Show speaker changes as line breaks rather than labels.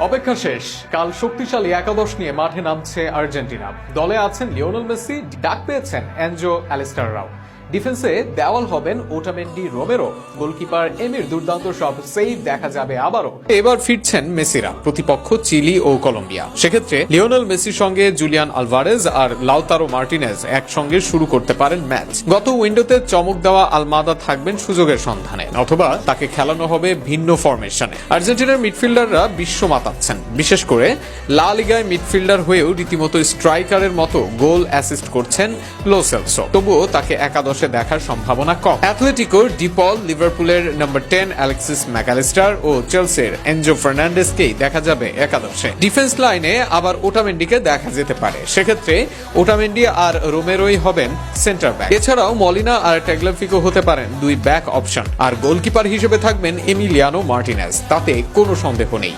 অপেক্ষা শেষ। কাল শক্তিশালী একাদশ নিয়ে মাঠে নামছে আর্জেন্টিনা। দলে আছেন লিওনেল মেসি, ডাক পেয়েছেন এনজো অ্যালিস্টাররাও। ডিফেন্সে দেওয়াল হবেন ওটামেন্ডি, রোমেরো। গোলকিপার এমির দুর্দান্ত সব সেভ দেখা যাবে আবারও। এবার ফিরছেন মেসিরা, প্রতিপক্ষ চিলি ও কলম্বিয়া। সেক্ষেত্রে লিওনেল মেসির সঙ্গে জুলিয়ান আলভারেজ আর লাউতারো মার্টিনেজ একসঙ্গে শুরু করতে পারেন ম্যাচ। গত উইন্ডোতে চমক দেওয়া আলমাদা থাকবেন সুযোগের সন্ধানে, অথবা তাকে খেলানো হবে ভিন্ন ফরমেশনে। আর্জেন্টিনার মিডফিল্ডাররা বিশ্ব মাতাচ্ছেন, বিশেষ করে লা লিগায় মিডফিল্ডার হয়েও রীতিমতো স্ট্রাইকারের মতো গোল অ্যাসিস্ট করছেন লো সেলসো। তবুও তাকে একাদশে দেখার সম্ভাবনা কম। অ্যাথলেটিকোর ডিপল, লিভারপুলের নাম্বার 10 অ্যালেক্সিস ম্যাকালিস্টার ও চেলসির এনজো ফার্নান্ডেজকেই দেখা যাবে একাদশে। ডিফেন্স লাইনে আবার ওটামেন্ডিকে দেখা যেতে পারে। সেক্ষেত্রে ওটামেন্ডি আর রোমেরোই হবেন সেন্টার ব্যাক। এছাড়াও মলিনা আর ট্যাগলাফিকো হতে পারেন দুই ব্যাক অপশন, আর গোলকিপার হিসেবে থাকবেন এমিলিয়ানো মার্টিনেজ। তাতে কোনো সন্দেহ নেই।